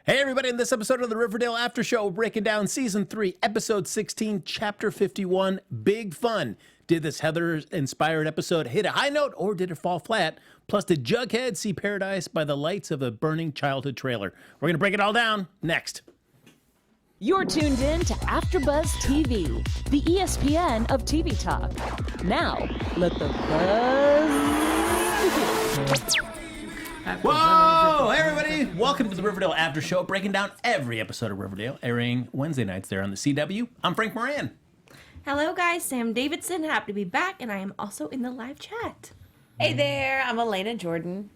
Hey everybody, in this episode of the Riverdale After Show, we're breaking down Season 3, Episode 16, Chapter 51, Big Fun. Did this Heather-inspired episode hit a high note or did it fall flat? Plus, did Jughead see paradise by the lights of a burning childhood trailer? We're going to break it all down next. You're tuned in to AfterBuzz TV, the ESPN of TV talk. Now, let the buzz begin. Whoa! Hey everybody! Welcome to the Riverdale After Show, breaking down every episode of Riverdale, airing Wednesday nights there on the CW. I'm Frank Moran. Hello guys, Sam Davidson, happy to be back, and I am also in the live chat. Hey there, I'm Alana Jordan.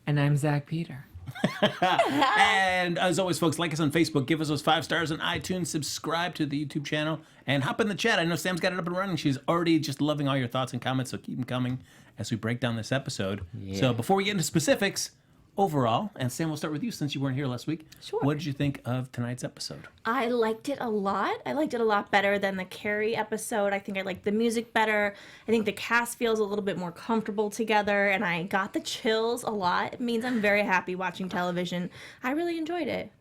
And I'm Zack Peter. And as always, folks, like us on Facebook, give us those 5 stars on iTunes, subscribe to the YouTube channel, and hop in the chat. I know Sam's got it up and running. She's already just loving all your thoughts and comments, so keep them coming as we break down this episode. Yeah. So before we get into specifics, overall, and Sam, we'll start with you since you weren't here last week. Sure. What did you think of tonight's episode? I liked it a lot. I liked it a lot better than the Carrie episode. I think I liked the music better. I think the cast feels a little bit more comfortable together, and I got the chills a lot. It means I'm very happy watching television. I really enjoyed it.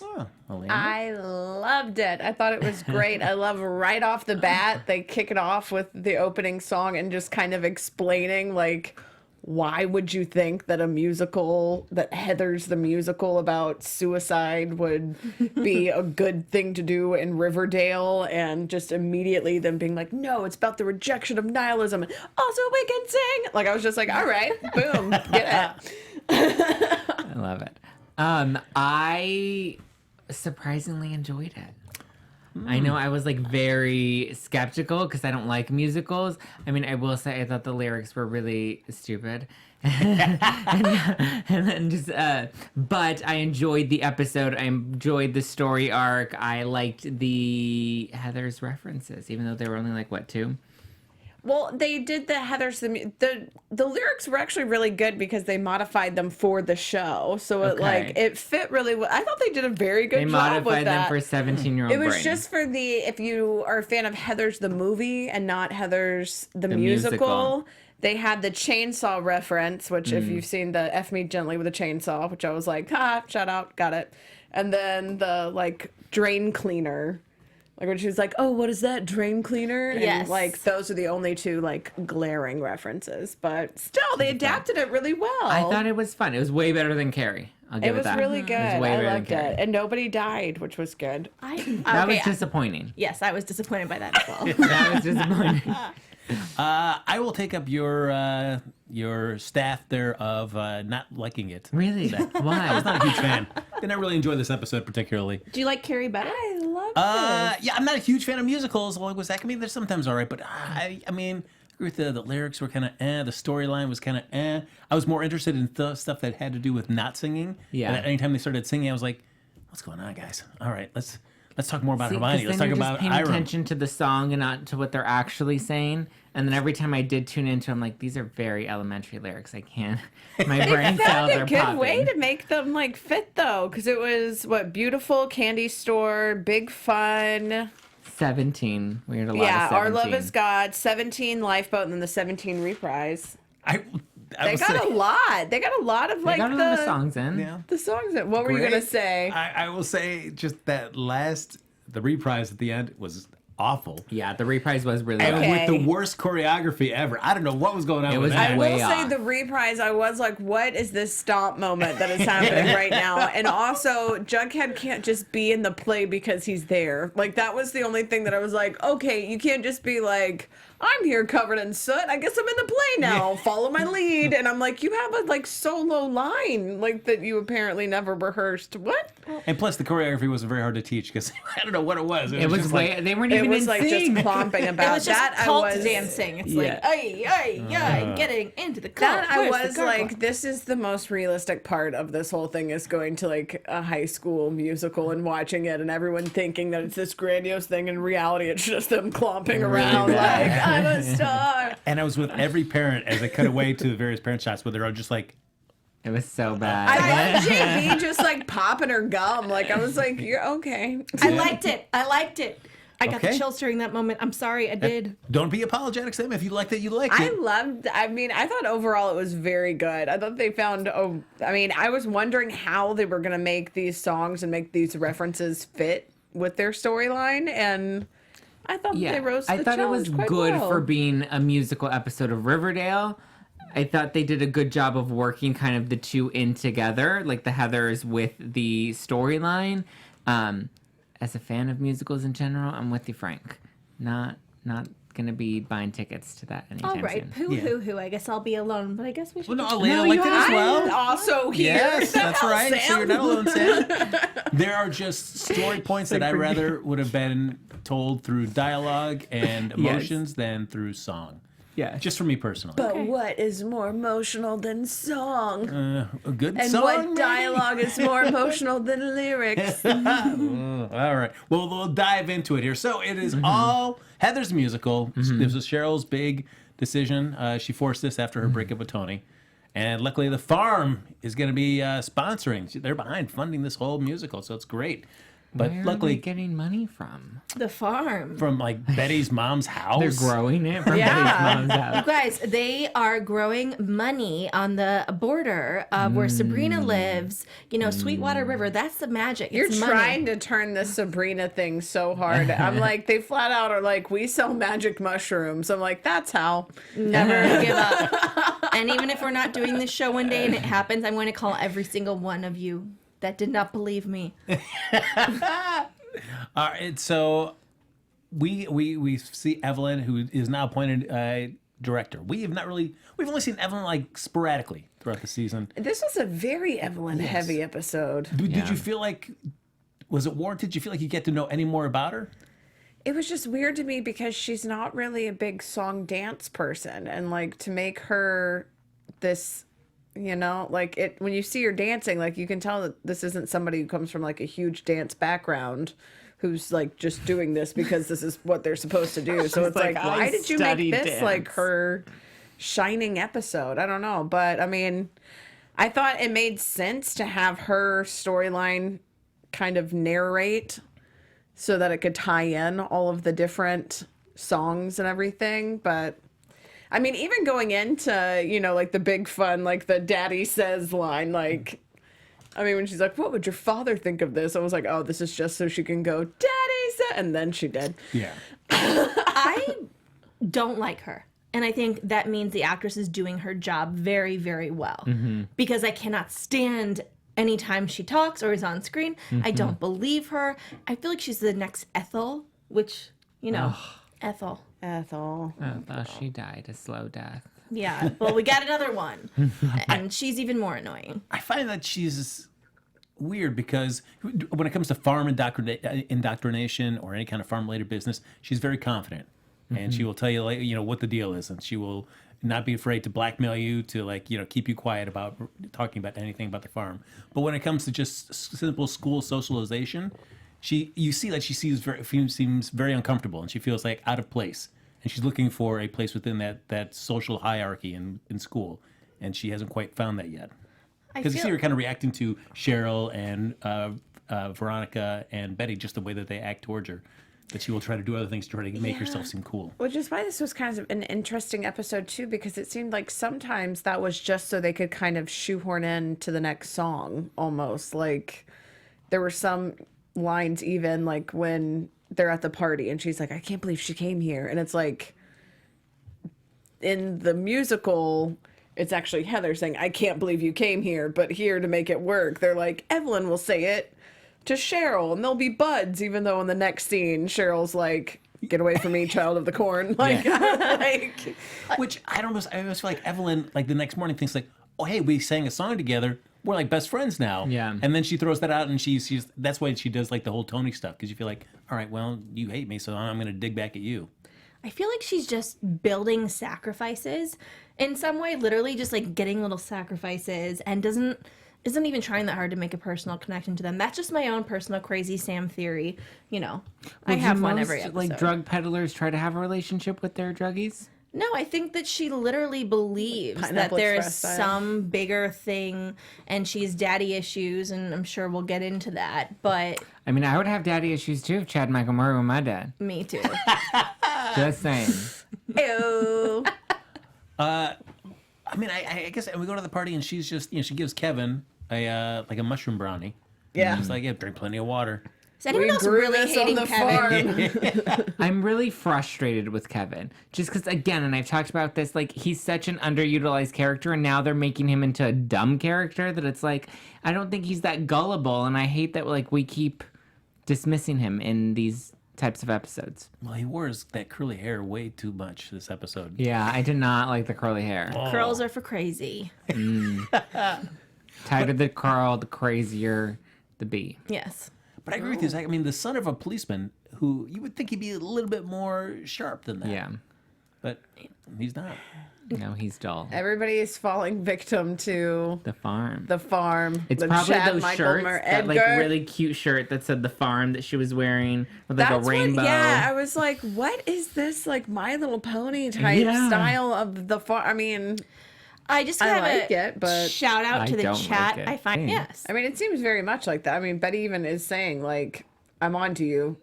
Oh, Alana? I loved it. I thought it was great. I love right off the bat, they kick it off with the opening song and just kind of explaining, like, why would you think that a musical, that Heather's the musical about suicide would be a good thing to do in Riverdale? And just immediately them being like, no, it's about the rejection of nihilism. And also we can sing. Like, I was just like, all right, boom, get it. I love it. I surprisingly enjoyed it. I know I was like very skeptical because I don't like musicals. I mean, I will say I thought the lyrics were really stupid. and then just, but I enjoyed the episode. I enjoyed the story arc. I liked the Heather's references, even though they were only like, what, 2? Well, they did the Heather's, the lyrics were actually really good because they modified them for the show. So it fit really well. I thought they did a very good job with that. They modified them for 17-year-old It was brain. just for if you are a fan of Heather's the movie and not Heather's the musical. They had the chainsaw reference, which if you've seen the F Me Gently with a Chainsaw, which I was like, shout out, got it. And then the like drain cleaner. Like when she was like, oh, what is that, drain cleaner? And yes. like those are the only 2 like glaring references. But still, they adapted it really well. I thought it was fun. It was way better than Carrie. I'll give it was that. really good. It was way I better loved than Carrie. it. And nobody died, which was good. That was disappointing. Yes, I was disappointed by that as well. That was disappointing. I will take up your staff there of not liking it. Really? Why? I was not a huge fan. Did not really enjoy this episode particularly. Do you like Carrie better? I loved it. Yeah, I'm not a huge fan of musicals. Along with Zack, I mean, they're sometimes all right, but I mean, I agree with the lyrics were kind of the storyline was kind of I was more interested in the stuff that had to do with not singing. Yeah. And anytime they started singing, I was like, what's going on, guys? All right, let's talk more about Hermione. Let's talk about paying Hiram. attention to the song and not to what they're actually saying. And then every time I did tune into, I'm like, these are very elementary lyrics. I can't. My brain cells are a good popping. way to make them like fit though, because it was beautiful candy store, big fun. 17. We heard a lot of 17. Yeah, Our Love Is God, 17 Lifeboat, and then the 17 reprise. They got a lot. They got a lot of like the songs in. Yeah. The songs in. What were you gonna say? I will say just that the reprise at the end was awful. Yeah, the reprise was really And good. with the worst choreography ever. I don't know what was going on It with was that. I way will say off. the reprise, I was like, what is this stomp moment that is happening right now? And also, Jughead can't just be in the play because he's there. Like, that was the only thing that I was like, okay, you can't just be like, I'm here covered in soot. I guess I'm in the play now. Yeah. Follow my lead. And I'm like, you have a like solo line like that you apparently never rehearsed. What? And plus, the choreography was very hard to teach because I don't know what it was. It was just way. like, They weren't It even was in like sync. just clomping about It was just that. cult I was dancing. It's Yeah. like, ay, getting into the cult. That I Where's the was gargoyle? like, this is the most realistic part of this whole thing is going to like a high school musical and watching it and everyone thinking that it's this grandiose thing. In reality, it's just them clomping around bad. like, I'm a star. And I was with every parent as they cut away to the various parent shots where they're all just like, It was so bad. I love JB just like popping her gum. Like, I was like, you're okay. I liked it. I got the Okay. chills during that moment. I'm sorry, I did. Don't be apologetic, Sam. If you liked it, you liked it. I thought overall it was very good. I thought they found, I was wondering how they were going to make these songs and make these references fit with their storyline. And I thought they rose to I the thought it was challenge quite good well. for being a musical episode of Riverdale. I thought they did a good job of working kind of the two in together, like the Heathers with the storyline. As a fan of musicals in general, I'm with you, Frank. Not gonna be buying tickets to that anytime All right, soon. hoo. I guess I'll be alone, but I guess we should. Well, no, Elena liked it as I'm well. also here. Yes, that's right. So Sam? you're not alone, Sam. There are just story points that I rather would have been told through dialogue and emotions than through song. Yeah. Just for me personally. But what is more emotional than song? A good And song. what maybe? dialogue is more emotional than lyrics? All right. Well, we'll dive into it here. So it is all Heather's musical. This was Cheryl's big decision. She forced this after her breakup with Toni. And luckily, the farm is going to be sponsoring. They're behind funding this whole musical, so it's great. But Where are luckily, they getting money from? The farm. from like Betty's mom's house. They're growing it from Yeah. Betty's mom's You house. guys, they are growing money on the border of where Sabrina lives. You know, Sweetwater River. That's the magic. You're It's money. trying to turn this Sabrina thing so hard. I'm like, they flat out are like, we sell magic mushrooms. I'm like, that's how. Never give up. And even if we're not doing this show one day and it happens, I'm going to call every single one of you that did not believe me. All right, so we see Evelyn, who is now appointed director. We've only seen Evelyn like sporadically throughout the season. This was a very Evelyn heavy episode. Did you feel like, was it warranted? Did you feel like you get to know any more about her? It was just weird to me because she's not really a big song dance person. And like to make her this, like it, when you see her dancing, like you can tell that this isn't somebody who comes from like a huge dance background who's like just doing this because this is what they're supposed to do. So it's like, why did you make studied this like dance. her shining episode? I don't know. But I mean, I thought it made sense to have her storyline kind of narrate so that it could tie in all of the different songs and everything. But I mean, even going into, like the big fun, like the daddy says line, like, I mean, when she's like, what would your father think of this? I was like, oh, this is just so she can go, daddy said, and then she did. Yeah. I don't like her. And I think that means the actress is doing her job very, very well. Because I cannot stand anytime she talks or is on screen. I don't believe her. I feel like she's the next Ethel, which, Ethel. Ethel. Oh, she died a slow death. Yeah, well, we got another one. And she's even more annoying. I find that she's weird because when it comes to farm indoctrination or any kind of farm-related business, she's very confident. And she will tell you, like, what the deal is. And she will not be afraid to blackmail you to, like, keep you quiet about talking about anything about the farm. But when it comes to just simple school socialization, you see that she seems very uncomfortable and she feels like out of place. And she's looking for a place within that social hierarchy in school. And she hasn't quite found that yet. Because you see her kind of reacting to Cheryl and Veronica and Betty, just the way that they act towards her. That she will try to do other things to try to make herself seem cool. Which is why this was kind of an interesting episode, too, because it seemed like sometimes that was just so they could kind of shoehorn in to the next song, almost. Like, there were some lines even, like, when they're at the party and she's like, I can't believe she came here. And it's like, in the musical, it's actually Heather saying, I can't believe you came here, but here to make it work, they're like, Evelyn will say it to Cheryl and they'll be buds, even though in the next scene, Cheryl's like, get away from me, child of the corn. Like, Which, I don't know, I almost feel like Evelyn, like, the next morning thinks like, oh, hey, we sang a song together. We're like best friends now. Yeah. And then she throws that out and she's that's why she does like the whole Toni stuff. Because you feel like, all right, well, you hate me, so I'm going to dig back at you. I feel like she's just building sacrifices in some way, literally just like getting little sacrifices and isn't even trying that hard to make a personal connection to them. That's just my own personal crazy Sam theory. I have one every episode. Like drug peddlers try to have a relationship with their druggies? No, I think that she literally believes that Pineapple there's Express style. some bigger thing and she's daddy issues, and I'm sure we'll get into that, but I mean, I would have daddy issues too if Chad Michael Murray were my dad. me too. Just saying. Ew. I mean, I guess we go to the party and she's just, she gives Kevin a like a mushroom brownie. Yeah. She's like, yeah, drink plenty of water. Is anyone else grew really this on hating the Kevin? I'm really frustrated with Kevin. Just because, again, and I've talked about this, like, he's such an underutilized character, and now they're making him into a dumb character that it's like, I don't think he's that gullible, and I hate that, like, we keep dismissing him in these types of episodes. Well, he wears that curly hair way too much this episode. Yeah, I did not like the curly hair. Curls are for crazy. Tighter the curl, the crazier the bee. Yes. But I agree with you, Zach. I mean, the son of a policeman who you would think he'd be a little bit more sharp than that. Yeah. But he's not. No, he's dull. Everybody is falling victim to The farm. the farm. It's the probably Chad those Michael shirts, Murray. that like Edgar. really cute shirt that said the farm that she was wearing with like That's a rainbow. What, yeah, I was like, what is this like My Little Pony type Yeah. style of the farm? I mean, I just I have like a it, but shout out I to the don't chat. like it. I find Thanks. yes. I mean, it seems very much like that. I mean, Betty even is saying like, I'm on to you.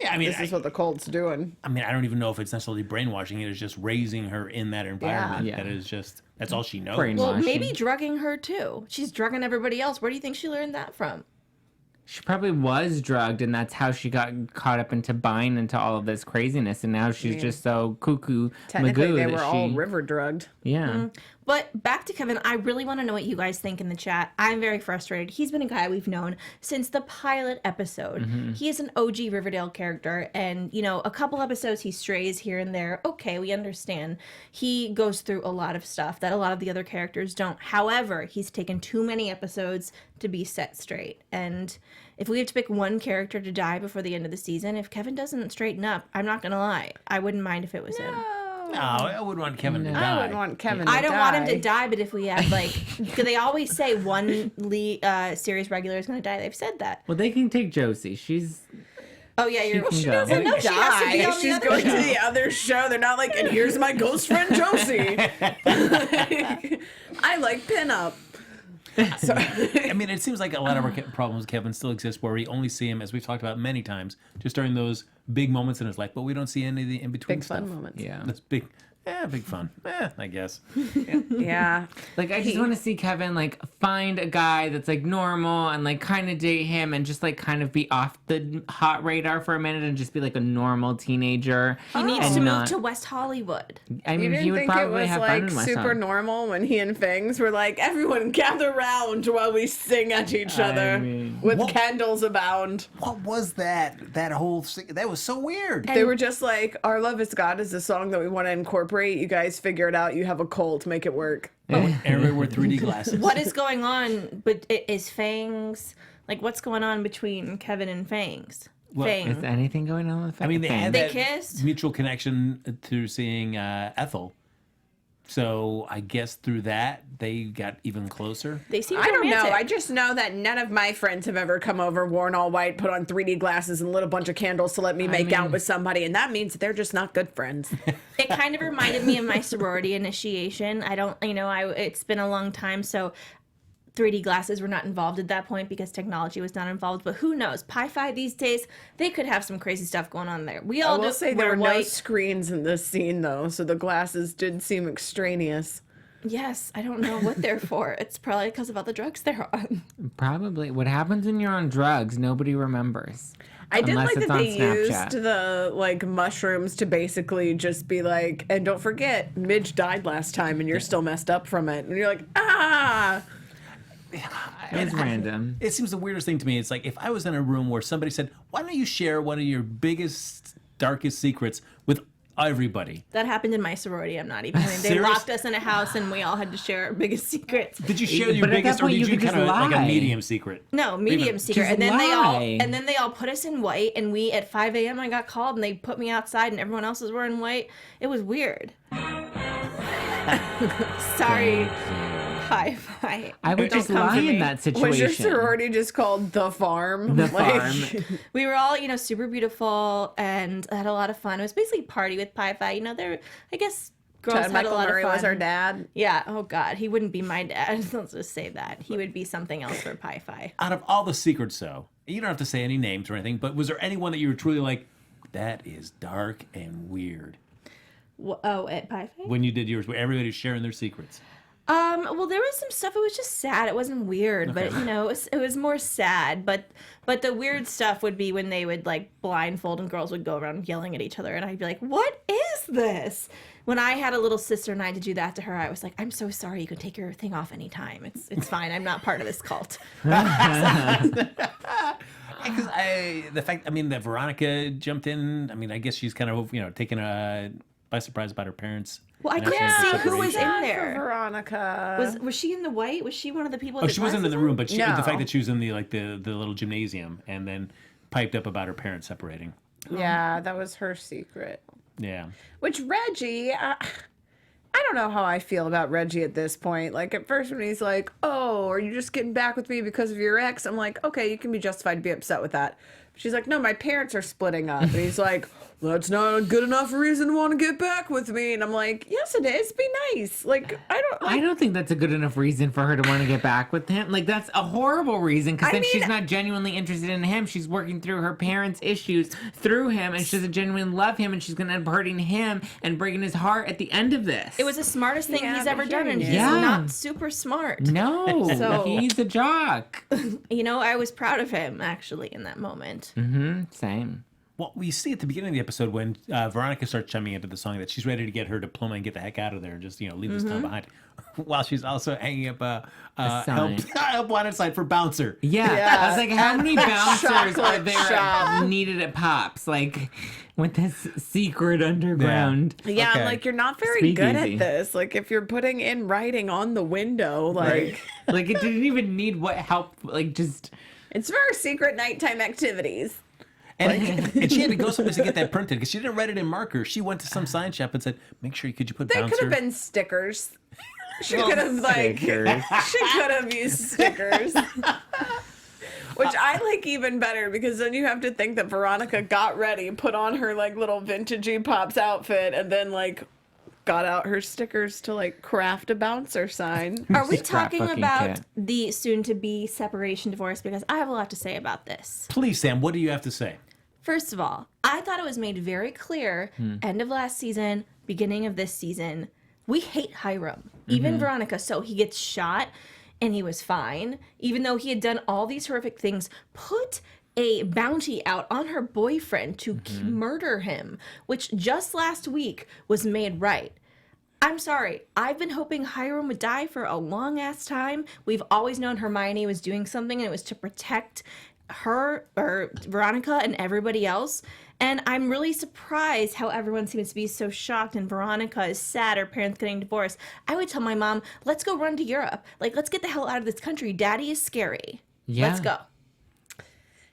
Yeah, I mean, This is what the cult's doing. I mean, I don't even know if it's necessarily brainwashing. It is just raising her in that environment. Yeah. That is just, that's all she knows. Brainwash. Well, maybe Washing. drugging her too. She's drugging everybody else. Where do you think she learned that from? She probably was drugged, and that's how she got caught up into buying into all of this craziness. And now she's just so cuckoo Technically, magoo they that were she, all river drugged. yeah. But back to Kevin, I really want to know what you guys think in the chat. I'm very frustrated. He's been a guy we've known since the pilot episode. He is an OG Riverdale character, and a couple episodes he strays here and there. Okay, we understand. He goes through a lot of stuff that a lot of the other characters don't. However, he's taken too many episodes to be set straight. And if we have to pick one character to die before the end of the season, if Kevin doesn't straighten up, I'm not gonna lie, I wouldn't mind if it was him. No, I wouldn't want Kevin to die. I wouldn't want Kevin to I don't die. want him to die, but if we had because they always say one series regular is going to die. They've said that. Well, they can take Josie. She's Oh yeah, you're. can She go. doesn't know. She has to be on the She's other going show. to the other show. They're not like, and here's my ghost friend Josie. I like pinup. So, I mean, it seems like a lot of our problems with Kevin still exist where we only see him, as we've talked about many times, just during those big moments in his life, but we don't see any of the in-between big stuff. fun moments. yeah. That's big. Yeah, big fun. I guess. Yeah. Like, I just want to see Kevin, like, find a guy that's, like, normal and, like, kind of date him and just, like, kind of be off the hot radar for a minute and just be, like, a normal teenager. He needs and to not- move to West Hollywood. I You mean, didn't he would think it probably was have fun like in West super Hollywood. normal when he and Fangs were like, everyone gather round while we sing at each other mean- with What- candles abound. What was that? That whole thing? That was so weird. They were just like, Our Love is God is a song that we want to incorporate. You guys figure it out. You have a cult. Make it work. Everybody wore 3D glasses. What is going on? But is Fangs what's going on between Kevin and Fangs? Well, Fangs. Is anything going on with I mean, they had They that kissed? mutual connection through seeing Ethel. So I guess through that, they got even closer. They seem I don't know. romantic. I just know that none of my friends have ever come over, worn all white, put on 3D glasses, and lit a bunch of candles to let me make out with somebody, and that means that they're just not good friends. It kind of reminded me of my sorority initiation. I don't, it's been a long time, so 3D glasses were not involved at that point because technology was not involved. But who knows? Pi-Fi these days, they could have some crazy stuff going on there. We I all will just say there wear were no white. screens in this scene, though, so the glasses did seem extraneous. Yes, I don't know what they're for. It's probably because of all the drugs they're on. Probably. What happens when you're on drugs, nobody remembers. I did Unless like it's that on they Snapchat. used the mushrooms to basically just be like, and don't forget, Midge died last time, and you're still messed up from it, and you're like, ah. It's random. It seems the weirdest thing to me. It's like if I was in a room where somebody said, "Why don't you share one of your biggest, darkest secrets with everybody?" That happened in my sorority. I'm not even kidding. They Serious? locked us in a house and we all had to share our biggest secrets. Did you share your But at that biggest, or point, did you you could kind of just like a lie. medium secret? No, medium secret. Just And then lie. they all put us in white, and we at 5 a.m. I got called and they put me outside and everyone else was wearing white. It was weird. Sorry. pie fight. I would just come for lie me. in that situation. Was your sorority just called The Farm? The farm. We were all, super beautiful and had a lot of fun. It was basically party with pie fight. I guess girls Chad had Michael a lot Murray of fun. was our dad. Yeah. Oh God, he wouldn't be my dad. Let's just say that he would be something else for pie fight. Out of all the secrets, though, you don't have to say any names or anything, but was there anyone that you were truly like, that is dark and weird? At pie fight. When you did yours, where everybody was sharing their secrets. Well, there was some stuff. It was just sad. It wasn't weird, but it was more sad. But the weird stuff would be when they would like blindfold and girls would go around yelling at each other, and I'd be like, "What is this?" When I had a little sister and I had to do that to her, I was like, "I'm so sorry. You can take your thing off anytime. It's fine. I'm not part of this cult." Because that Veronica jumped in. I mean, I guess she's kind of taken by surprise about her parents. Well, I and her couldn't parents' see who was separation. in there. Veronica. Was she in the white? Was she one of the people? Oh, she wasn't in the room, but the No. fact that she was in the little gymnasium and then piped up about her parents separating. Yeah, that was her secret. Yeah. Which Reggie, I don't know how I feel about Reggie at this point. Like at first when he's like, "Oh, are you just getting back with me because of your ex?" I'm like, "Okay, you can be justified to be upset with that." She's like, "No, my parents are splitting up." And he's like, "That's not a good enough reason to want to get back with me." And I'm like, "Yes, it is. Be nice." Like, I don't think that's a good enough reason for her to want to get back with him. Like, that's a horrible reason, because then she's not genuinely interested in him. She's working through her parents' issues through him, and she doesn't genuinely love him, and she's going to end up hurting him and breaking his heart at the end of this. It was the smartest thing Yeah, he's but ever done, and hearing he's it- Yeah. not super smart. No, So- he's a jock. I was proud of him actually in that moment. Same. Well, we see at the beginning of the episode when Veronica starts chiming into the song that she's ready to get her diploma and get the heck out of there and just leave this town behind, while she's also hanging up a sign. help wanted sign for bouncer. Yeah. I was like, how many bouncers are chocolate there shop. needed at Pops? Like, with this secret underground. Yeah, Okay. I'm like, you're not very good Speakeasy. at this. Like, if you're putting in writing on the window, like, Like, it didn't even need what help. Like, just. it's for our secret nighttime activities. And she had to go someplace to get that printed because she didn't write it in marker. She went to some sign shop and said, "Make sure could you put They bouncer?" could have been stickers. She could have Stickers. she could have used stickers. Which I like even better, because then you have to think that Veronica got ready, put on her like little vintagey Pops outfit, and then like got out her stickers to like craft a bouncer sign. Are we talking Scrapbooking about kit. the soon-to-be separation divorce? Because I have a lot to say about this. Please, Sam, what do you have to say? First of all, I thought it was made very clear, end of last season, beginning of this season, we hate Hiram. Even Veronica. So he gets shot and he was fine. Even though he had done all these horrific things, put a bounty out on her boyfriend to murder him, which just last week was made right. I'm sorry. I've been hoping Hiram would die for a long ass time. We've always known Hermione was doing something, and it was to protect her or Veronica and everybody else. And I'm really surprised how everyone seems to be so shocked, and Veronica is sad her parents getting divorced. I would tell my mom, let's go run to Europe. Like, let's get the hell out of this country. Daddy is scary. Yeah. Let's go.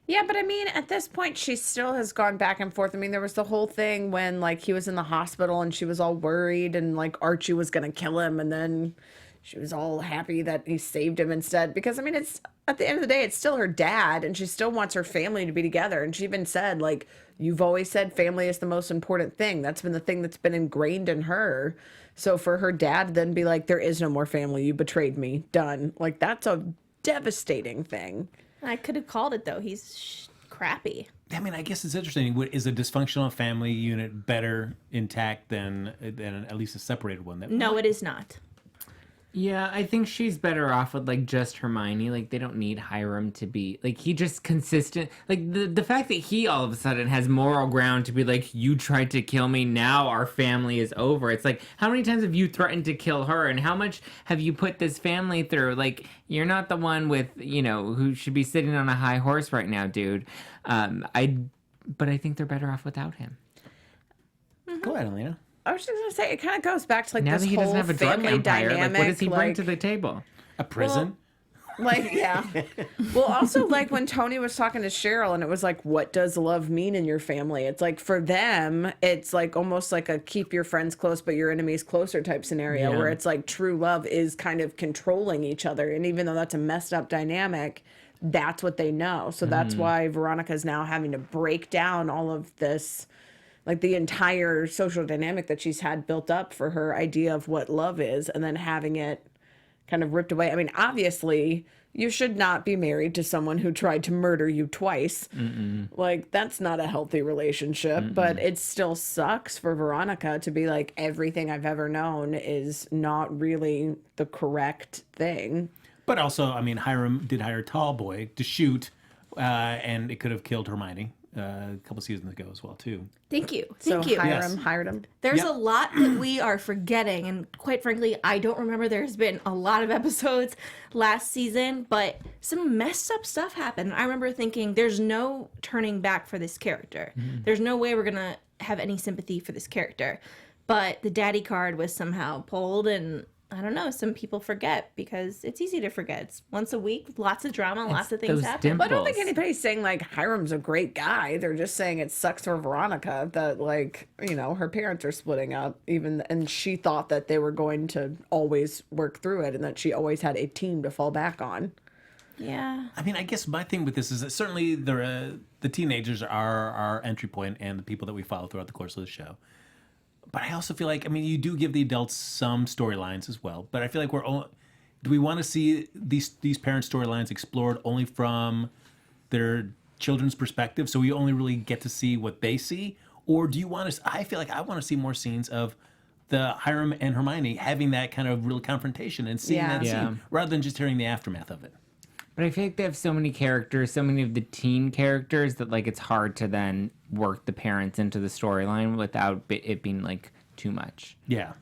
Yeah, but I mean, at this point, she still has gone back and forth. I mean, there was the whole thing when, like, he was in the hospital and she was all worried and, like, Archie was going to kill him. And then she was all happy that he saved him instead. Because, I mean, it's at the end of the day, it's still her dad and she still wants her family to be together. And she even said, like, you've always said family is the most important thing. That's been the thing that's been ingrained in her. So for her dad to then be like, there is no more family. You betrayed me. Done. Like, that's a devastating thing. I could have called it, though. He's crappy. I mean, I guess it's interesting. Is a dysfunctional family unit better intact than at least a separated one? No, it is not. Yeah, I think she's better off with, like, just Hermione. Like, they don't need Hiram to be, like, he just consistent. Like, the fact that he all of a sudden has moral ground to be like, you tried to kill me, now our family is over. It's like, how many times have you threatened to kill her? And how much have you put this family through? Like, you're not the one with, who should be sitting on a high horse right now, dude. But I think they're better off without him. Go ahead, Elena. I was just gonna say, it kind of goes back to like Now this that he whole doesn't have a drug family empire, dynamic. like, what does he bring like, to the table? A prison? Like, yeah. Well, also, like, when Toni was talking to Cheryl and it was like, what does love mean in your family? It's like, for them, it's like almost like a keep your friends close but your enemies closer type scenario, where it's like true love is kind of controlling each other. And even though that's a messed up dynamic, that's what they know. So that's why Veronica's now having to break down all of this, like the entire social dynamic that she's had built up for her idea of what love is, and then having it kind of ripped away. I mean, obviously, you should not be married to someone who tried to murder you twice. Like, that's not a healthy relationship, but it still sucks for Veronica to be like, everything I've ever known is not really the correct thing. But also, I mean, Hiram did hire Tall Boy to shoot, and it could have killed Hermione a couple seasons ago as well, too. Thank you. So Thank you. Yes. hired him. There's a lot that we are forgetting, and quite frankly, I don't remember. There's been a lot of episodes last season, but some messed up stuff happened. I remember thinking, there's no turning back for this character. There's no way we're gonna have any sympathy for this character. But the daddy card was somehow pulled, and I don't know, some people forget because it's easy to forget. It's once a week, lots of drama, lots of things those happen. dimples. But I don't think anybody's saying like Hiram's a great guy. They're just saying it sucks for Veronica that, like, you know, her parents are splitting up, and she thought that they were going to always work through it and that she always had a team to fall back on. Yeah. I mean, I guess my thing with this is that certainly the teenagers are our entry point and the people that we follow throughout the course of the show. But I also feel like, I mean, you do give the adults some storylines as well. But I feel like do we want to see these parent storylines explored only from their children's perspective, so we only really get to see what they see? Or do you want to, I feel like I want to see more scenes of the Hiram and Hermione having that kind of real confrontation and seeing that scene, rather than just hearing the aftermath of it. But I feel like they have so many characters, so many of the teen characters, that like it's hard to then work the parents into the storyline without it being like too much. Yeah.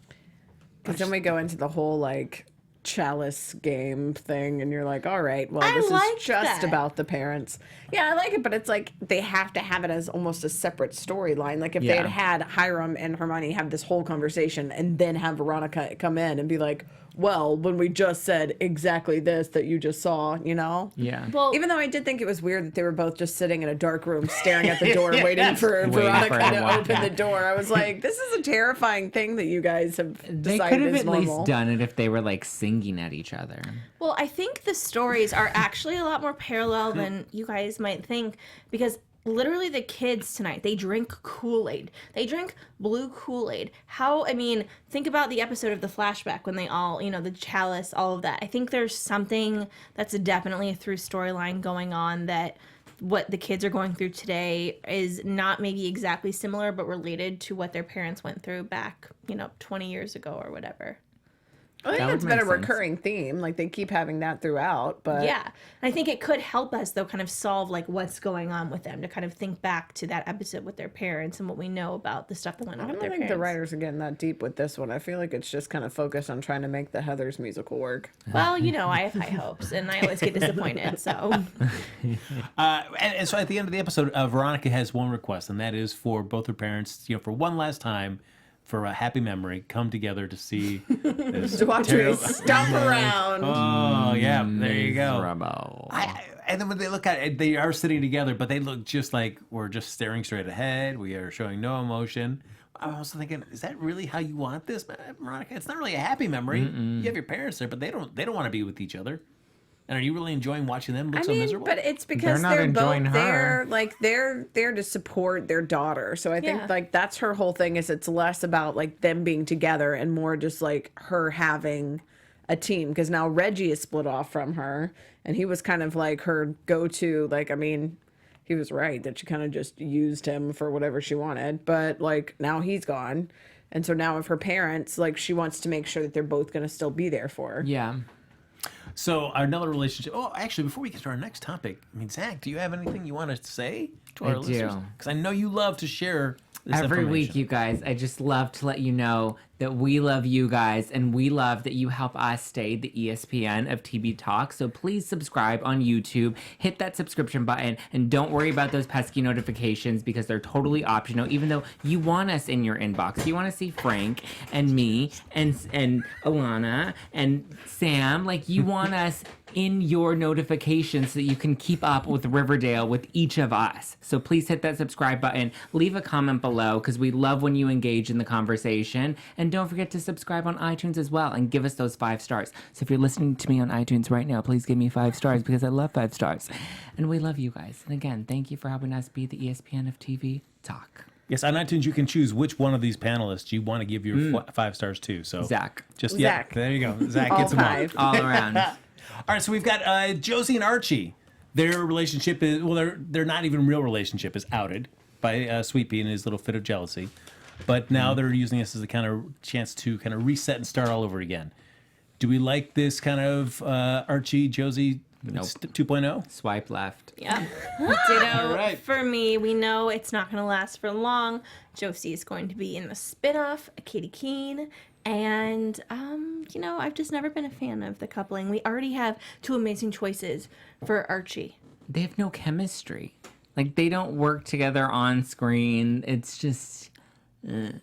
Because then we go into the whole like chalice game thing, and you're like, all right, well, I this like is just that. about the parents. Yeah, I like it, but it's like they have to have it as almost a separate storyline. Like if they had Hiram and Hermione have this whole conversation and then have Veronica come in and be like, well, when we just said exactly this that you just saw, you know? Yeah. Well, Even though I did think it was weird that they were both just sitting in a dark room staring at the door waiting for Waiting Veronica for her to to walk open out. the door. I was like, this is a terrifying thing that you guys have They decided could have is at normal. least done it if they were like singing at each other. Well, I think the stories are actually a lot more parallel than you guys might think, because literally the kids tonight, they drink Kool-Aid. They drink blue Kool-Aid. Think about the episode of the flashback when they all, the chalice, all of that. I think there's something that's definitely a through storyline going on, that what the kids are going through today is not maybe exactly similar, but related to what their parents went through back, 20 years ago or whatever. I think That that's would been a make sense. recurring theme. Like they keep having that throughout, but Yeah. And I think it could help us, though, kind of solve like what's going on with them, to kind of think back to that episode with their parents and what we know about the stuff that went I on with don't their think parents. the writers are getting that deep with this one. I feel like it's just kind of focused on trying to make the Heathers musical work. Well, I have high hopes, and I always get disappointed, so. And so at the end of the episode, Veronica has one request, and that is for both her parents, for one last time, for a happy memory, come together to see this To watch me stomp around. Oh, yeah, there you go. Miserable. And then when they look at it, they are sitting together, but they look just like we're just staring straight ahead. We are showing no emotion. I'm also thinking, is that really how you want this, Veronica? It's not really a happy memory. You have your parents there, but they don't want to be with each other. And are you really enjoying watching them look so miserable? But it's because They're not they're enjoying both her. there. Like they're there to support their daughter. So I think Yeah. like that's her whole thing. Is it's less about like them being together and more just like her having a team. Because now Reggie is split off from her, and he was kind of like her go-to. Like he was right that she kind of just used him for whatever she wanted. But like now he's gone, and so now of her parents, like she wants to make sure that they're both going to still be there for her. Yeah. So another relationship. Oh, actually, before we get to our next topic, Zach, do you have anything you want to say to our I listeners? do. Because I know you love to share this Every week, information. you guys, I just love to let you know that we love you guys, and we love that you help us stay the ESPN of TV Talk. So please subscribe on YouTube, hit that subscription button, and don't worry about those pesky notifications because they're totally optional, even though you want us in your inbox. You want to see Frank and me and Alana and Sam. Like, you want us in your notifications so that you can keep up with Riverdale with each of us. So please hit that subscribe button. Leave a comment below because we love when you engage in the conversation. And don't forget to subscribe on iTunes as well and give us those 5 stars. So if you're listening to me on iTunes right now, please give me 5 stars because I love 5 stars. And we love you guys. And again, thank you for helping us be the ESPN of TV Talk. Yes, on iTunes you can choose which one of these panelists you want to give your 5 stars to. So Zack. Just Zack. there you go. Zack All gets them all. 5. All around. All right, so we've got Josie and Archie. Their relationship is, well, they're not even real relationship is outed by Sweet Pea and his little fit of jealousy. But now they're using this as a kind of chance to kind of reset and start all over again. Do we like this kind of Archie, Josie Nope. 2.0? Swipe left. Yeah. Ditto right. for me. We know it's not going to last for long. Josie is going to be in the spinoff, Katie Keene. And, I've just never been a fan of the coupling. We already have 2 amazing choices for Archie. They have no chemistry. Like, they don't work together on screen. It's just...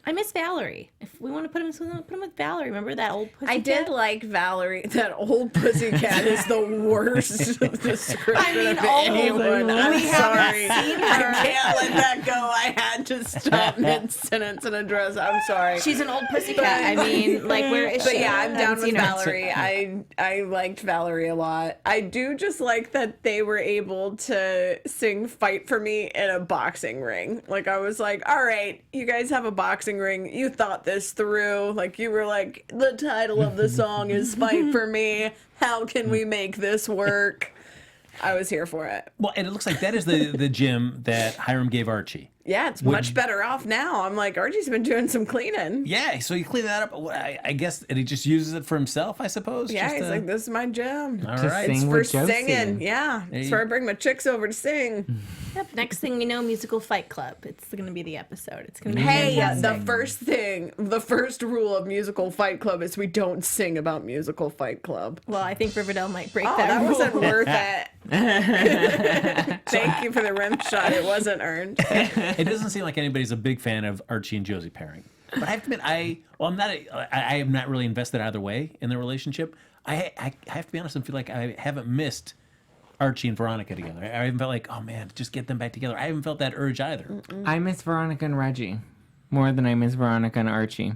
I miss Valerie. If we want to put him with Valerie. Remember that old pussy I did cat? like Valerie. That old pussycat is the worst description of anyone. I'm sorry. I can't let that go. I had to stop mid-sentence and address. I'm sorry. She's an old pussy cat. I mean, like, where is she? But yeah, I'm I down haven't with seen her. Valerie. I liked Valerie a lot. I do just like that they were able to sing "Fight for Me" in a boxing ring. Like, I was like, all right, you guys have a boxing ring. You thought this through. Like, you were like, the title of the song is "Fight for Me." How can we make this work? I was here for it. Well, and it looks like that is the gym that Hiram gave Archie. Yeah, it's much better off now. I'm like, Archie's been doing some cleaning. Yeah, so you clean that up. Well, I guess, and he just uses it for himself, I suppose. Yeah, just he's like, this is my gym. all To right. sing It's for with Josie. singing. Yeah, it's where I bring my chicks over to sing. Yep. Next thing you know, musical Fight Club. It's going to be the episode. It's going to be Hey, fantastic. the first rule of musical Fight Club is we don't sing about musical Fight Club. Well, I think Riverdale might break Oh, that that rule. wasn't worth it. Thank you for the rim shot. It wasn't earned. It doesn't seem like anybody's a big fan of Archie and Josie pairing. But I have to admit, I am not really invested either way in the relationship. I have to be honest and feel like I haven't missed Archie and Veronica together. I haven't felt like, oh man, just get them back together. I haven't felt that urge either. I miss Veronica and Reggie more than I miss Veronica and Archie.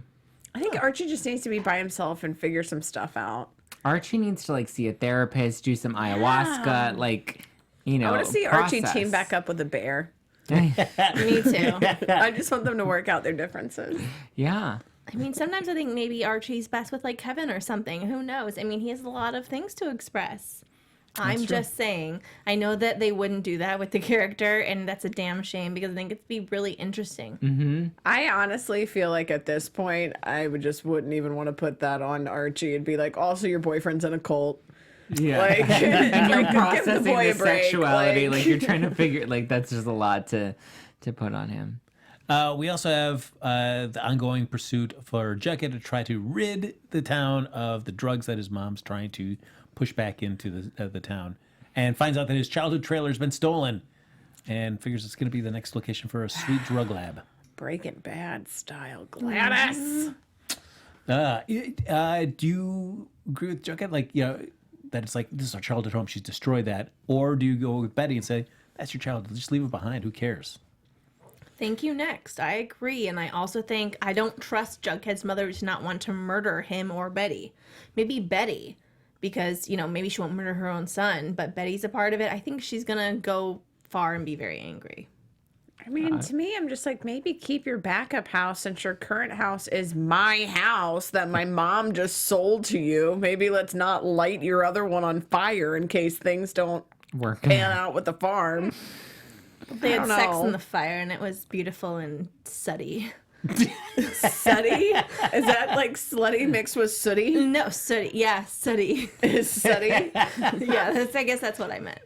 I think Archie just needs to be by himself and figure some stuff out. Archie needs to, like, see a therapist, do some ayahuasca, like, you know, I want to see Archie process. team back up with a bear. Me too. I just want them to work out their differences. Yeah. I mean, sometimes I think maybe Archie's best with, like, Keven or something. Who knows? I mean, he has a lot of things to express. I'm just saying. I know that they wouldn't do that with the character, and that's a damn shame because I think it'd be really interesting. I honestly feel like at this point, I wouldn't even want to put that on Archie. It'd be like, also your boyfriend's in a cult. Yeah. Like, And you're give the processing boy a the break, sexuality. like- Like, you're trying to figure, like, that's just a lot to put on him. We also have the ongoing pursuit for Jughead to try to rid the town of the drugs that his mom's trying to push back into the town, and finds out that his childhood trailer has been stolen, and figures it's going to be the next location for a sweet drug lab. Breaking Bad style Gladys. Do you agree with Jughead? Like, you know, that it's like, this is our childhood home, she's destroyed that, or do you go with Betty and say, that's your childhood, just leave it behind, who cares? Thank you. Next. I agree. And I also think I don't trust Jughead's mother to not want to murder him or Betty. Maybe Betty, because, you know, maybe she won't murder her own son, but Betty's a part of it. I think she's going to go far and be very angry. I mean, to me, I'm just like, maybe keep your backup house since your current house is my house that my mom just sold to you. Maybe let's not light your other one on fire in case things don't Work. pan out with the farm. They had don't sex know. in the fire, and it was beautiful and sooty. Sooty? Is that like slutty mixed with sooty? No, sooty. Yeah, sooty. Is sooty? Yeah, I guess that's what I meant.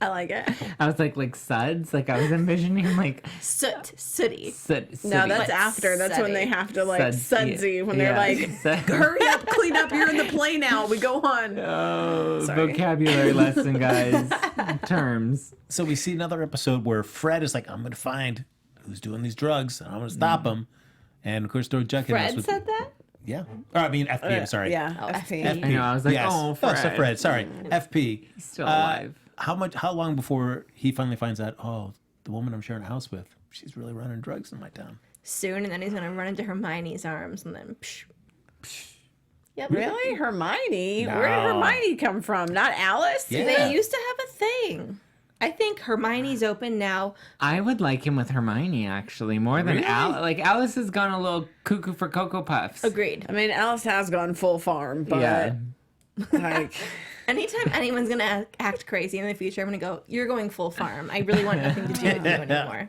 I like it. I was like suds. Like, I was envisioning, like, Sooty. No, that's Like after. That's when they sooty. have to like sudsy when they're Yeah. like, hurry up, clean up, you're in the play now. We go on. Oh, Sorry. vocabulary lesson, guys. Terms. So we see another episode where Fred is like, I'm going to find who's doing these drugs, and I'm going to stop him. And of course, Jughead Fred with, said that? Yeah. Or, I mean, FP, I'm sorry. Yeah, FP. FP. I know, I was like, yes. oh, Fred. so Fred, sorry. FP. He's still alive. How long before he finally finds out, oh, the woman I'm sharing a house with, she's really running drugs in my town? Soon, and then he's gonna run into Hermione's arms, and then. Psh. Yep. Really? Hermione? No. Where did Hermione come from? Not Alice? Yeah. They used to have a thing. I think Hermione's open now. I would like him with Hermione, actually, more than Really? Alice. Like, Alice has gone a little cuckoo for Cocoa Puffs. Agreed. I mean, Alice has gone full farm, but Yeah. like, Anytime anyone's gonna act crazy in the future, I'm gonna go, "You're going full farm. I really want nothing to do with you anymore."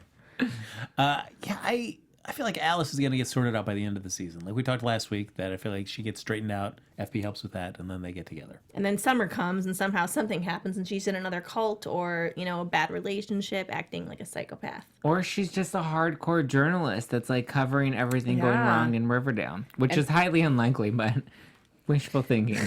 I feel like Alice is going to get sorted out by the end of the season. Like we talked last week, that I feel like she gets straightened out. FP helps with that, and then they get together. And then summer comes, and somehow something happens, and she's in another cult or a bad relationship, acting like a psychopath. Or she's just a hardcore journalist that's like covering everything going Yeah. wrong in Riverdale, which is highly unlikely, but wishful thinking.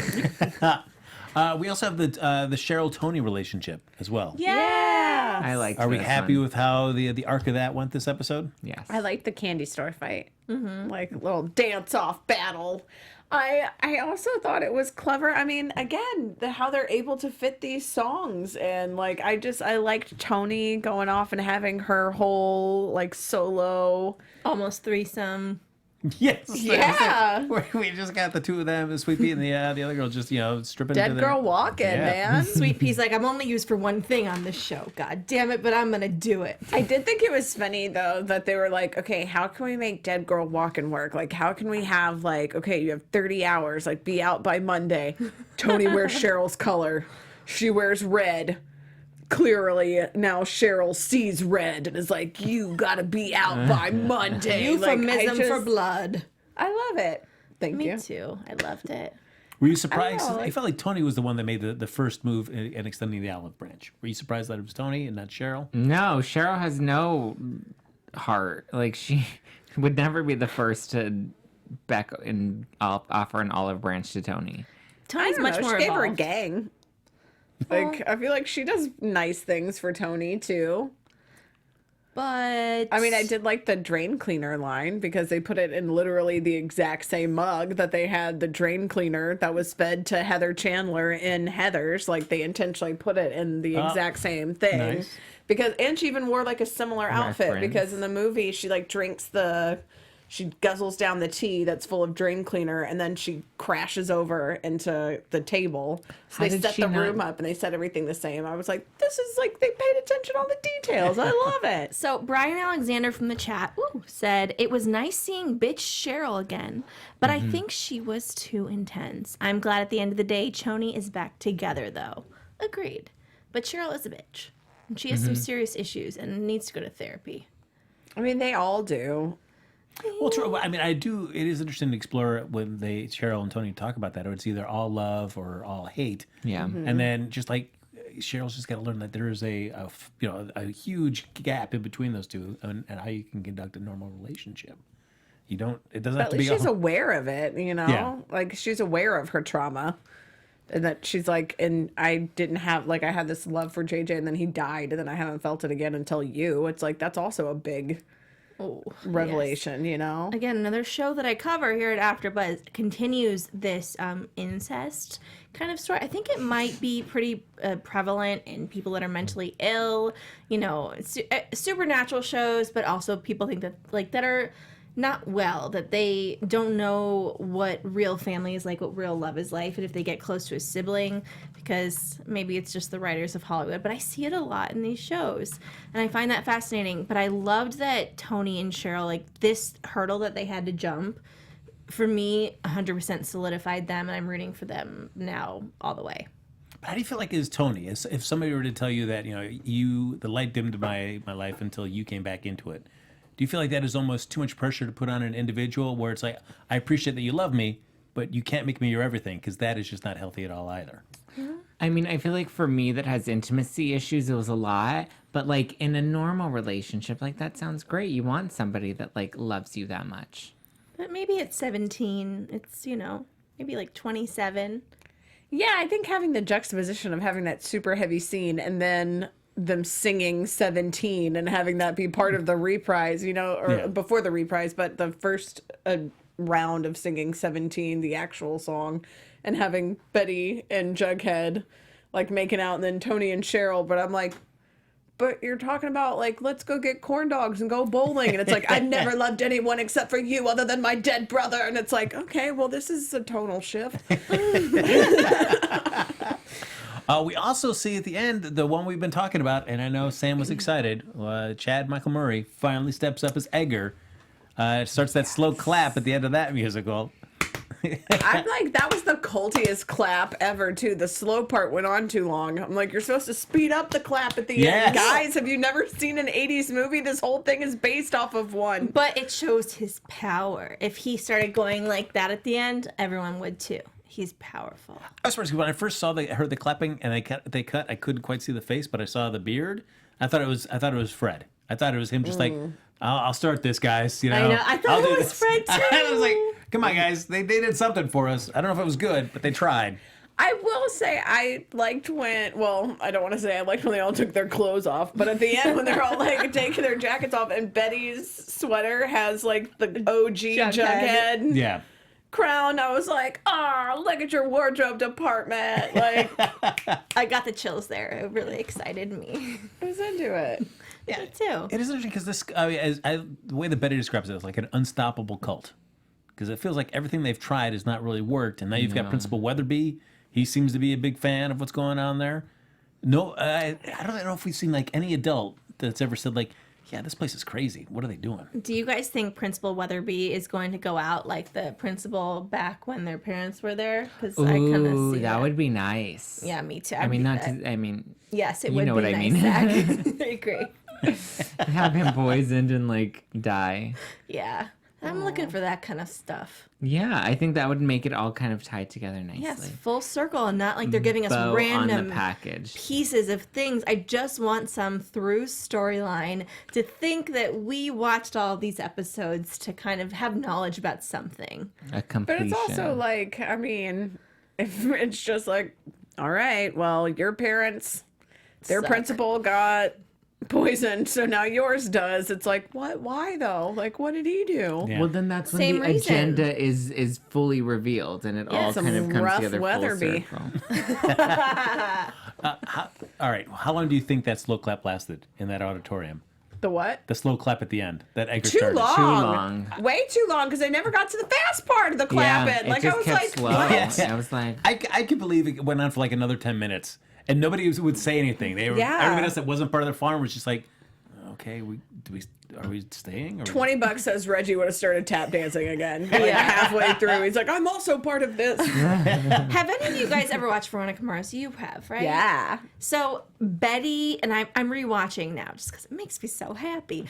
We also have the Cheryl Toni relationship as well. Yeah. I like. Are we happy with how the arc of that went this episode? Yes. I like the candy store fight. Like little dance off battle. I also thought it was clever. I mean, again, how they're able to fit these songs, and like I liked Toni going off and having her whole like solo. Almost threesome. Yes. Yeah. Where we just got the two of them, the Sweet Pea and the other girl, just stripping. Dead into their- girl walking, Yeah. man. Sweet Pea's like, I'm only used for one thing on this show. God damn it, but I'm gonna do it. I did think it was funny though that they were like, okay, how can we make Dead Girl Walking work? Like, how can we have like, okay, you have 30 hours, like be out by Monday. Toni wears Cheryl's color. She wears red. Clearly now Cheryl sees red and is like, you gotta be out by Monday. Euphemism Like, for blood. I love it. Thank Me you. too. I loved it. Were you surprised? know, I like- felt like Toni was the one that made the first move in extending the olive branch. Were you surprised that it was Toni and not Cheryl? No, Cheryl has no heart. Like she would never be the first to back and offer an olive branch to Toni. I Tony's don't much know, more she gave her a evolved. gang. Like, I feel like she does nice things for Toni too. But I mean, I did like the drain cleaner line because they put it in literally the exact same mug that they had the drain cleaner that was fed to Heather Chandler in Heather's. Like, they intentionally put it in the exact same thing. nice. Because, and she even wore like a similar outfit Reference. because in the movie she like drinks she guzzles down the tea that's full of drain cleaner and then she crashes over into the table. So How they did set she the not- room up and they set everything the same. I was like, this is like, they paid attention on the details. I love it. So Brian Alexander from the chat said, it was nice seeing bitch Cheryl again, but I think she was too intense. I'm glad at the end of the day, Toni is back together though. Agreed. But Cheryl is a bitch. And she has some serious issues and needs to go to therapy. I mean, they all do. Well, true. I mean, I do. It is interesting to explore when Cheryl and Toni talk about that, or it's either all love or all hate. Yeah. And then just like Cheryl's just got to learn that there is a huge gap in between those two, and how you can conduct a normal relationship. You don't. It doesn't have At to least be. she's aware of it, you know? Yeah. Like, she's aware of her trauma. And that she's like, and I didn't have, like, I had this love for JJ and then he died and then I haven't felt it again until you. It's like, that's also a big revelation, you know? Again, another show that I cover here at AfterBuzz continues this incest kind of story. I think it might be pretty prevalent in people that are mentally ill, supernatural shows, but also people think that that are not well, that they don't know what real family is like, what real love is like, and if they get close to a sibling, because maybe it's just the writers of Hollywood, but I see it a lot in these shows, and I find that fascinating. But I loved that Toni and Cheryl, like, this hurdle that they had to jump, for me, 100% solidified them, and I'm rooting for them now all the way. How do you feel like is Toni? If somebody were to tell you that, the light dimmed my life until you came back into it, do you feel like that is almost too much pressure to put on an individual, where it's like, I appreciate that you love me, but you can't make me your everything, because that is just not healthy at all either? I mean, I feel like for me that has intimacy issues, it was a lot. But like in a normal relationship, like that sounds great. You want somebody that like loves you that much. But maybe at 17, it's, maybe like 27. Yeah, I think having the juxtaposition of having that super heavy scene and then them singing 17 and having that be part of the reprise, or Yeah. before the reprise, but the first round of singing 17, the actual song, and having Betty and Jughead like making out, and then Toni and Cheryl. But I'm like, but you're talking about like, let's go get corn dogs and go bowling. And it's like, I've never loved anyone except for you other than my dead brother. And it's like, okay, well, this is a tonal shift. We also see at the end the one we've been talking about, and I know Sam was excited. Chad Michael Murray finally steps up as Edgar. Starts that slow clap at the end of that musical. I'm like, that was the cultiest clap ever, too. The slow part went on too long. I'm like, you're supposed to speed up the clap at the end. Guys, have you never seen an 80s movie? This whole thing is based off of one. But it shows his power. If he started going like that at the end, everyone would too. He's powerful. I was surprised when I first heard the clapping and they cut. I couldn't quite see the face, but I saw the beard. I thought it was Fred. I thought it was him, just like, I'll start this, guys. You know, I know. I thought it was Fred too. I was like, come on, guys. They did something for us. I don't know if it was good, but they tried. I will say I liked when, well, I don't want to say I liked when they all took their clothes off, but at the end when they're all like taking their jackets off and Betty's sweater has like the OG Jughead. Yeah. Crown, I was like, oh, look at your wardrobe department. Like, I got the chills there. It really excited me. I was into it. Yeah, me too. It is interesting because this, the way that Betty describes it is like an unstoppable cult. Because it feels like everything they've tried has not really worked. And now you've got Principal Weatherby. He seems to be a big fan of what's going on there. No, I don't know if we've seen like any adult that's ever said like, yeah, this place is crazy. What are they doing? Do you guys think Principal Weatherby is going to go out like the principal back when their parents were there? Because I kind of see that would be nice. Yeah, me too. I mean, Yes, it you would know be what I nice, mean. Zack. I agree. have him poisoned and like die. Yeah, I'm looking for that kind of stuff. Yeah, I think that would make it all kind of tied together nicely. Yes, full circle, and not like they're giving us Bow random on the package. pieces of things. I just want some through storyline to think that we watched all these episodes to kind of have knowledge about something. A completion. But it's also like, I mean, if it's just like, all right, well, your parents, their Suck. principal got poisoned, so now yours does. It's like, what? Why though? Like, what did he do? Yeah. Well, then that's when Same the reason. agenda is fully revealed and it all some kind of comes rough together Weatherby. full circle. All right. How long do you think that slow clap lasted in that auditorium? The what? The slow clap at the end that Edgar Too started. long. Too long. Way too long, because I never got to the fast part of the clapping. it Like, just I was kept like, slow. what? Yes. I was like, I could believe it went on for like another 10 minutes and nobody would say anything. Yeah. Everybody else that wasn't part of the farm was just like, okay, are we staying? Or $20 says Reggie would have started tap dancing again. Like, halfway through, he's like, I'm also part of this. Have any of you guys ever watched Veronica Mars? You have, right? Yeah. So Betty, and I'm rewatching now just because it makes me so happy.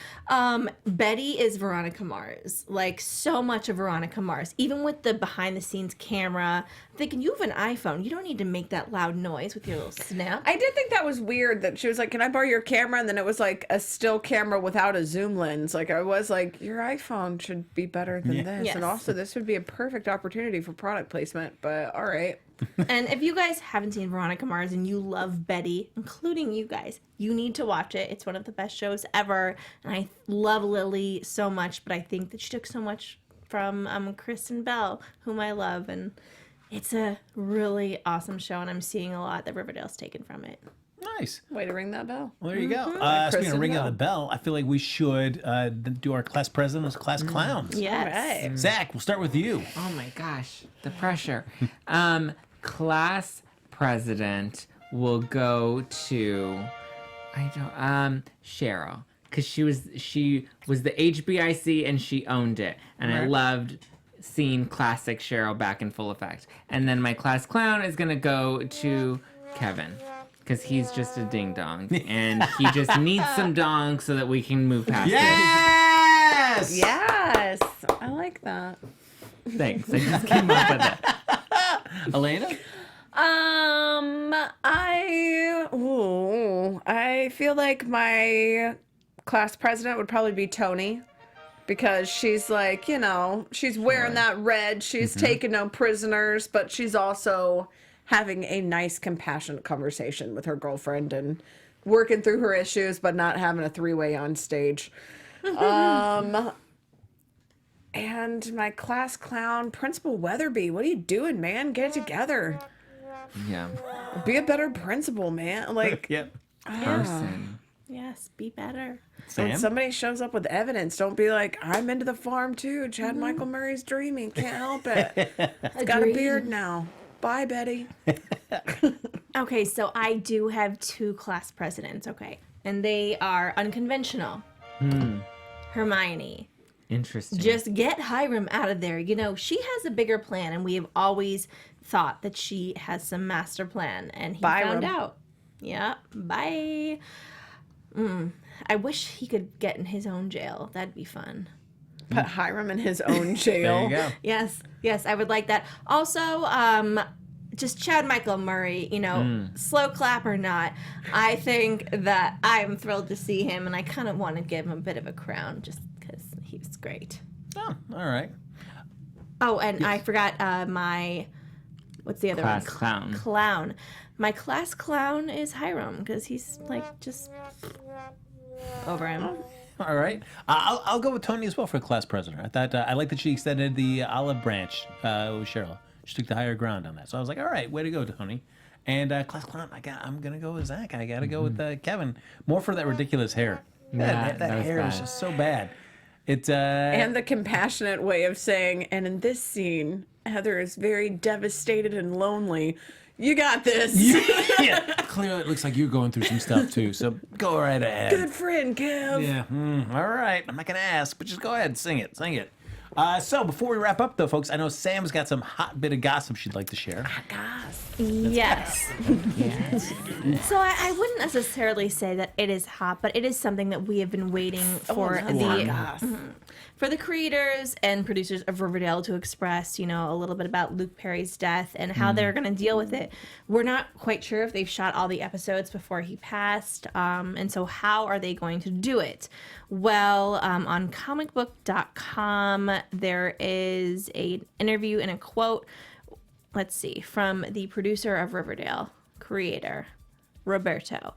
Betty is Veronica Mars, like so much of Veronica Mars. Even with the behind the scenes camera, I'm thinking you have an iPhone. You don't need to make that loud noise with your little snap. I did think that was weird that she was like, can I borrow your camera? And then it was like a still camera without a zoom lens. Like, I was like, your iPhone should be better than this. Yes. And also, this would be a perfect opportunity for product placement. But all right. And if you guys haven't seen Veronica Mars and you love Betty, including you guys, you need to watch it. It's one of the best shows ever. And I love Lily so much, but I think that she took so much from Kristen Bell, whom I love. And it's a really awesome show, and I'm seeing a lot that Riverdale's taken from it. nice. Way to ring that bell. Well, there you go. Like Speaking of Kristen ringing Bell. the bell, I feel like we should do our class president as class clowns. Yes. Right. Zach, we'll start with you. oh my gosh, the pressure. Class president will go to, Cheryl. Because she was the HBIC and she owned it. And I loved seeing classic Cheryl back in full effect. And then my class clown is going to go to Keven. Because he's just a ding dong. And he just needs some dong so that we can move past Yes! Yes. I like that. it. Thanks. I just came up with it. Elena? I feel like my class president would probably be Toni, because she's like, you know, she's wearing that red, she's taking no prisoners, but she's also having a nice, compassionate conversation with her girlfriend and working through her issues, but not having a three-way on stage. And my class clown, Principal Weatherby. What are you doing, man? Get it together. Yeah. Be a better principal, man. Like, Yep. Person. Yes, be better. Sam? when somebody shows up with evidence, don't be like, I'm into the farm too. Chad Michael Murray's dreaming. Can't help it. He's got a Agreed. beard now. Bye, Betty. Okay, so I do have 2 class presidents, okay? And they are unconventional. Hermione. Interesting. Just get Hiram out of there. You know, she has a bigger plan, and we have always thought that she has some master plan, and he found Byram. out. Yeah, bye. I wish he could get in his own jail. That'd be fun. Put Hiram in his own jail. There you go. Yes, I would like that. Also, just Chad Michael Murray, you know, slow clap or not, I think that I'm thrilled to see him, and I kind of want to give him a bit of a crown just because he was great. Oh, all right. Oh, and I forgot what's the other Class one? clown. Clown. My class clown is Hiram because he's like just over him. All right. I'll go with Toni as well for class president. I thought I like that she extended the olive branch with Cheryl. She took the higher ground on that. So I was like, all right, way to go, Toni. And class clown, I'm gonna go with Zack. I gotta go with Keven. More for that ridiculous hair. Yeah, that that was hair is bad. just so bad. It's And the compassionate way of saying, and in this scene, Heather is very devastated and lonely. You got this. yeah. Clearly, it looks like you're going through some stuff too. So go right ahead. Good friend, Kev. Yeah. All right. I'm not gonna ask, but just go ahead, sing it. Sing it. So before we wrap up, though, folks, I know Sam's got some hot bit of gossip she'd like to share. Yes. So I wouldn't necessarily say that it is hot, but it is something that we have been waiting for for the creators and producers of Riverdale to express, you know, a little bit about Luke Perry's death and how they're going to deal with it. We're not quite sure if they've shot all the episodes before he passed, and so how are they going to do it? Well, on comicbook.com, there is an interview and a quote, let's see, from the producer of Riverdale, creator, Roberto.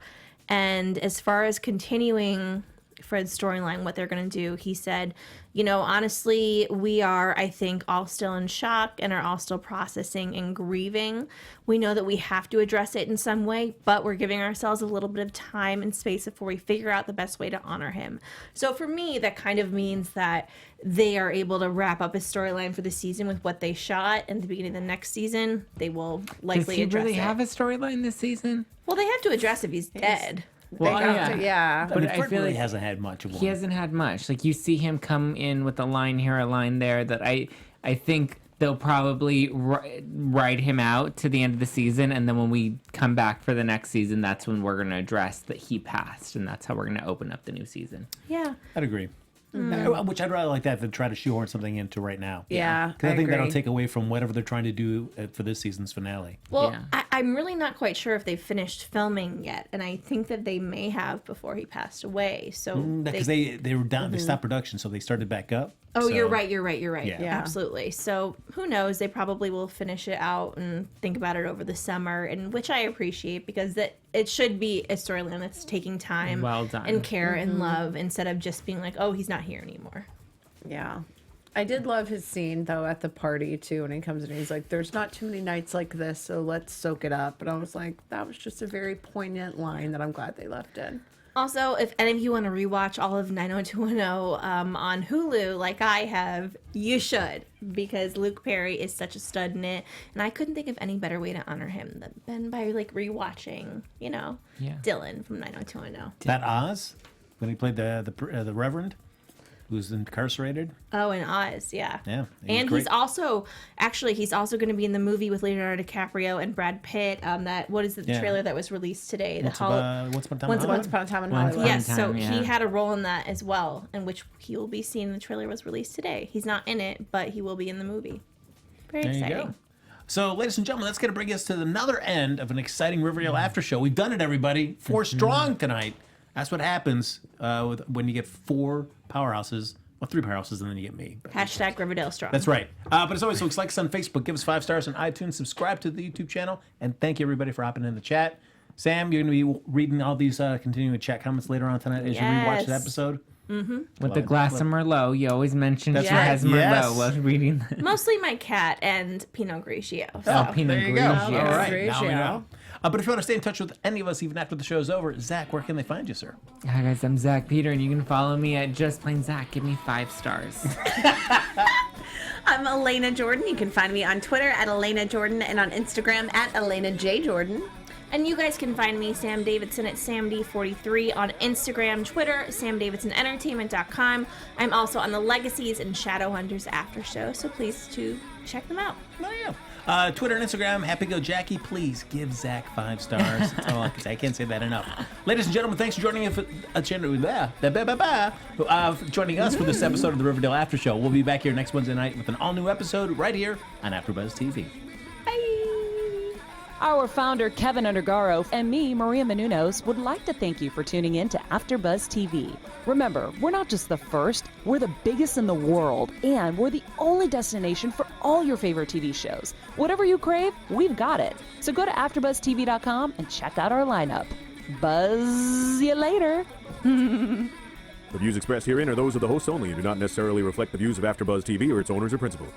And as far as continuing Fred's storyline, what they're going to do, he said, you know, honestly, we are, I think, all still in shock and are all still processing and grieving. We know that we have to address it in some way, but we're giving ourselves a little bit of time and space before we figure out the best way to honor him. So for me, that kind of means that they are able to wrap up his storyline for the season with what they shot, and at the beginning of the next season, they will likely Does he address really it. have a storyline this season? Well, they have to address if he's dead. Well, Yeah. But I Fred feel really like hasn't had much of one. he hasn't had much. Like, you see him come in with a line here, a line there, that I think they'll probably write him out to the end of the season, and then when we come back for the next season, that's when we're going to address that he passed, and that's how we're going to open up the new season. Yeah. I'd agree. Which I'd rather like that than try to shoehorn something into right now. Yeah, Because I think that'll agree. take away from whatever they're trying to do for this season's finale. Well, Yeah. I'm really not quite sure if they've finished filming yet, and I think that they may have before he passed away. So Because they were down, they stopped production, so they started back up. Oh, So- you're right. Yeah. Yeah. Absolutely. So who knows? They probably will finish it out and think about it over the summer, and which I appreciate because it should be a storyline that's taking time, Well done. and care and love instead of just being like, oh, he's not here anymore. Yeah. I did love his scene, though, at the party, too, when he comes in. He's like, there's not too many nights like this, so let's soak it up. And I was like, that was just a very poignant line that I'm glad they left in. Also, if any of you want to rewatch all of 90210 on Hulu, like I have, you should, because Luke Perry is such a stud in it, and I couldn't think of any better way to honor him than by like rewatching, you know, Yeah. Dylan from 90210. That Oz, when he played the Reverend, who's incarcerated. Oh, and Oz, yeah. Yeah, And great. he's also going to be in the movie with Leonardo DiCaprio and Brad Pitt. What is the Yeah. trailer that was released today? What's Upon a Time in Once Hollywood? Once Upon a Time in Once Hollywood. Upon- Yes, so Time, yeah. he had a role in that as well, in which he will be seen. The trailer was released today. He's not in it, but he will be in the movie. Very There you exciting. go. So, ladies and gentlemen, that's going to bring us to another end of an exciting Riverdale after show. We've done it, everybody. 4 strong tonight. That's what happens when you get 4 powerhouses. Well, 3 powerhouses, and then you get me. Hashtag Riverdale Strong. That's right. But as always, folks, like us on Facebook, give us 5 stars on iTunes, subscribe to the YouTube channel, and thank you, everybody, for hopping in the chat. Sam, you're going to be reading all these continuing chat comments later on tonight as you rewatch the Yes. episode. With the glass of Merlot. You always mention she That's right. has Merlot Yes. while reading the Mostly my cat and Pinot Grigio. So. Pinot There you go. Grigio. All right, now we Grigio. know. But if you want to stay in touch with any of us, even after the show's over, Zach, where can they find you, sir? Hi guys, I'm Zach Peter, and you can follow me at Just Plain Zach. Give me 5 stars. I'm Elena Jordan. You can find me on Twitter at Elena Jordan and on Instagram at Elena J. Jordan. And you guys can find me, Sam Davidson, at SamD43 on Instagram, Twitter, SamDavidsonEntertainment.com. I'm also on the Legacies and Shadowhunters after show, so please to check them out. Oh, yeah. Twitter and Instagram, Happy Go Jackie. Please give Zach 5 stars. That's all I can say. I can't say that enough. Ladies and gentlemen, thanks for joining us for joining us for this episode of the Riverdale After Show. We'll be back here next Wednesday night with an all-new episode right here on AfterBuzz TV. Our founder, Keven Undergaro, and me, Maria Menounos, would like to thank you for tuning in to AfterBuzz TV. Remember, we're not just the first, we're the biggest in the world, and we're the only destination for all your favorite TV shows. Whatever you crave, we've got it. So go to AfterBuzzTV.com and check out our lineup. Buzz you later. The views expressed herein are those of the hosts only and do not necessarily reflect the views of AfterBuzz TV or its owners or principals.